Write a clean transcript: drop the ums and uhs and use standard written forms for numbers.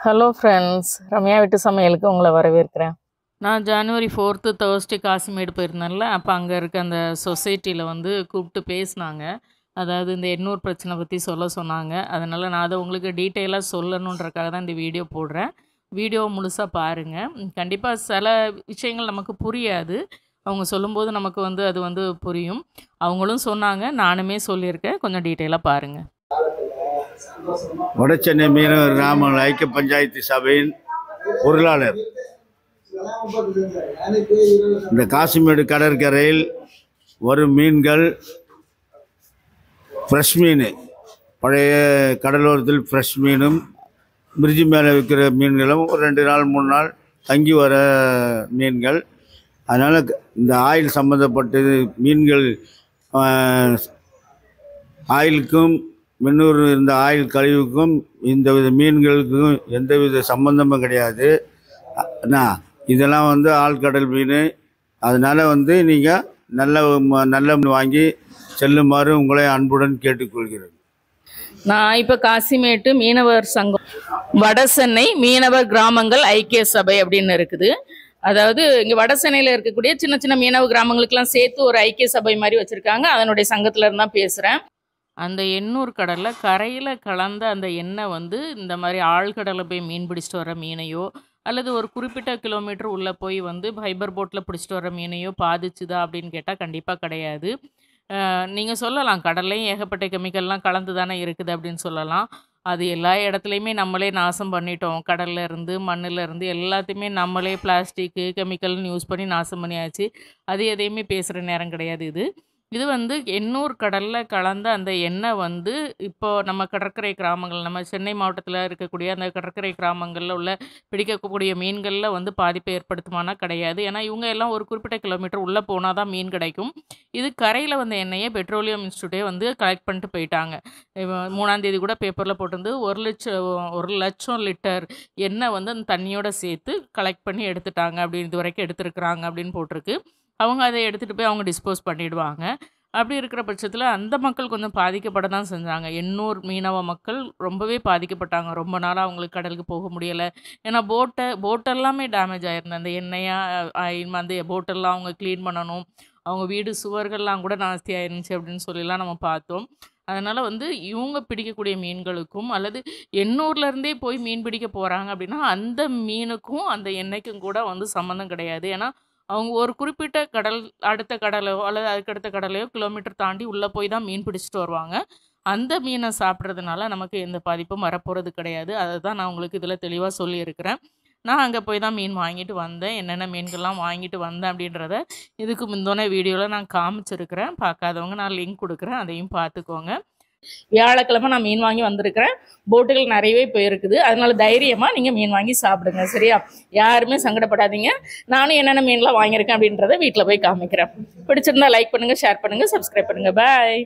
Hello friends, Ramya வீட்டு சமையலுக்கு உங்களை வரவேற்கிறேன். நான் ஜனவரி 4th தேர்ஸ்டே காசிமேடு போயிருந்தேன்ல, அப்போ அங்கே இருக்க அந்த சொசைட்டியில் வந்து கூப்பிட்டு பேசினாங்க. அதாவது இந்த எண்ணூர் பிரச்சனை பற்றி சொன்னாங்க. அதனால் நான் அதை உங்களுக்கு டீட்டெயிலாக சொல்லணுன்றக்காக தான் இந்த வீடியோ போடுறேன். வீடியோவை முழுசாக பாருங்கள். கண்டிப்பாக சில விஷயங்கள் நமக்கு புரியாது. அவங்க சொல்லும்போது நமக்கு வந்து அது வந்து புரியும். அவங்களும் சொன்னாங்க, நானுமே சொல்லியிருக்கேன். கொஞ்சம் டீட்டெயிலாக பாருங்கள். வடசென்னை மீனவர் கிராமங்கள் ஐக்கிய பஞ்சாயத்து சபையின் பொருளாளர். இந்த காசிமேடு கடற்கரையில் வரும் மீன்கள் ஃப்ரெஷ் மீன், பழைய கடலோரத்தில் ஃப்ரெஷ் மீனும் பிரிட்ஜு மேலே விற்கிற மீன்களும் ஒரு 2 நாள் 3 நாள் தங்கி வர மீன்கள். அதனால் இந்த ஆயில் சம்மந்தப்பட்டது மீன்கள் ஆயிலுக்கும் மின்னூர் இந்த ஆயில் கழிவுக்கும் இந்த மீன்களுக்கும் எந்தவித சம்பந்தமும் கிடையாது. இதெல்லாம் வந்து ஆழ்கடல் மீன். அதனால் வந்து நீங்கள் நல்ல வாங்கி செல்லுமாறு உங்களை அன்புடன் கேட்டுக்கொள்கிறேன். நான் இப்போ காசிமேட்டு மீனவர் சங்கம் வடசென்னை மீனவர் கிராமங்கள் ஐக்கிய சபை அப்படின்னு இருக்குது. அதாவது இங்கே வடசென்னையில் இருக்கக்கூடிய சின்ன சின்ன மீனவ கிராமங்களுக்கெல்லாம் சேர்த்து ஒரு ஐக்கிய சபை மாதிரி வச்சுருக்காங்க. அதனுடைய சங்கத்தில் இருந்தால் பேசுகிறேன். அந்த எண்ணூர் கடலில் கரையில் கலந்த அந்த எண்ணெய் வந்து இந்த மாதிரி ஆழ்கடலை போய் மீன் பிடிச்சிட்டு வர மீனையோ அல்லது ஒரு குறிப்பிட்ட கிலோமீட்டர் உள்ளே போய் வந்து ஃபைபர் போட்டில் பிடிச்சிட்டு வர மீனையோ பாதிச்சுதா அப்படின்னு கேட்டால் கண்டிப்பாக கிடையாது. நீங்கள் சொல்லலாம் கடல்லையும் ஏகப்பட்ட கெமிக்கல்லாம் கலந்து தானே இருக்குது அப்படின்னு சொல்லலாம். அது எல்லா இடத்துலையுமே நம்மளே நாசம் பண்ணிட்டோம். கடல்ல இருந்து மண்ணில் இருந்து எல்லாத்தையுமே நம்மளே பிளாஸ்டிக்கு கெமிக்கல்னு யூஸ் பண்ணி நாசம் பண்ணியாச்சு. அது எதையுமே பேசுகிற நேரம் கிடையாது. இது வந்து எண்ணூர் கடலில் கலந்த அந்த எண்ணெய் வந்து இப்போது நம்ம கடற்கரை கிராமங்கள், நம்ம சென்னை மாவட்டத்தில் இருக்கக்கூடிய அந்த கடற்கரை கிராமங்களில் உள்ள பிடிக்கக்கூடிய மீன்களில் வந்து பாதிப்பை ஏற்படுத்துமானா கிடையாது. ஏன்னா இவங்க எல்லாம் ஒரு குறிப்பிட்ட கிலோமீட்டர் உள்ளே போனால் தான் மீன் கிடைக்கும். இது கரையில் வந்த எண்ணெயை பெட்ரோலியம் இன்ஸ்டியூட்டே வந்து கலெக்ட் பண்ணிட்டு போயிட்டாங்க. 3ஆம் தேதி கூட பேப்பரில் போட்டிருந்து 1 லட்சம் லிட்டர் எண்ணெய் வந்து அந்த தண்ணியோடு சேர்த்து கலெக்ட் பண்ணி எடுத்துட்டாங்க அப்படின்னு இது வரைக்கும் எடுத்துருக்குறாங்க அப்படின்னு போட்டிருக்கு. அவங்க அதை எடுத்துகிட்டு போய் அவங்க டிஸ்போஸ் பண்ணிவிடுவாங்க. அப்படி இருக்கிற பட்சத்தில் அந்த மக்கள் கொஞ்சம் பாதிக்கப்பட தான் செஞ்சாங்க. எண்ணூர் மீனவ மக்கள் ரொம்பவே பாதிக்கப்பட்டாங்க. ரொம்ப நாளாக அவங்களுக்கு கடலுக்கு போக முடியலை. ஏன்னா போட்டெல்லாமே டேமேஜ் ஆயிருந்தது. அந்த எண்ணெயாக அந்த போட்டெல்லாம் அவங்க க்ளீன் பண்ணணும். அவங்க வீடு சுவர்கள்லாம் கூட நாஸ்தி ஆயிருந்துச்சு அப்படின்னு சொல்லிலாம் நம்ம பார்த்தோம். அதனால் வந்து இவங்க பிடிக்கக்கூடிய மீன்களுக்கும் அல்லது எண்ணூர்லேருந்தே போய் மீன் பிடிக்க போகிறாங்க அப்படின்னா அந்த மீனுக்கும் அந்த எண்ணெய்க்கும் கூட வந்து சம்மந்தம் கிடையாது. ஏன்னா அவங்க ஒரு குறிப்பிட்ட அடுத்த கடலோ அல்லது அதுக்கடுத்த கடலையோ கிலோமீட்டர் தாண்டி உள்ளே போய் தான் மீன் பிடிச்சிட்டு வருவாங்க. அந்த மீனை சாப்பிட்றதுனால நமக்கு எந்த பாதிப்பும் வரப்போகிறது கிடையாது. அதை தான் நான் உங்களுக்கு இதில் தெளிவாக சொல்லியிருக்கிறேன். நான் அங்கே போய் தான் மீன் வாங்கிட்டு வந்தேன். என்னென்ன மீன்கள்லாம் வாங்கிட்டு வந்தேன் அப்படின்றத இதுக்கு முந்தின வீடியோவில் நான் காமிச்சிருக்கிறேன். பார்க்காதவங்க நான் லிங்க் கொடுக்குறேன், அதையும் பார்த்துக்கோங்க. வியாழக்கிழமை நான் மீன் வாங்கி வந்திருக்கிறேன். போட்டுகள் நிறையவே போயிருக்குது. அதனால தைரியமாக நீங்கள் மீன் வாங்கி சாப்பிடுங்க, சரியா? யாருமே சங்கடப்படாதீங்க. நானும் என்னென்ன மீன்லாம் வாங்கியிருக்கேன் அப்படின்றத வீட்டில் போய் காமிக்கிறேன். பிடிச்சிருந்தா லைக் பண்ணுங்கள், ஷேர் பண்ணுங்கள், சப்ஸ்கிரைப் பண்ணுங்கள். பாய்.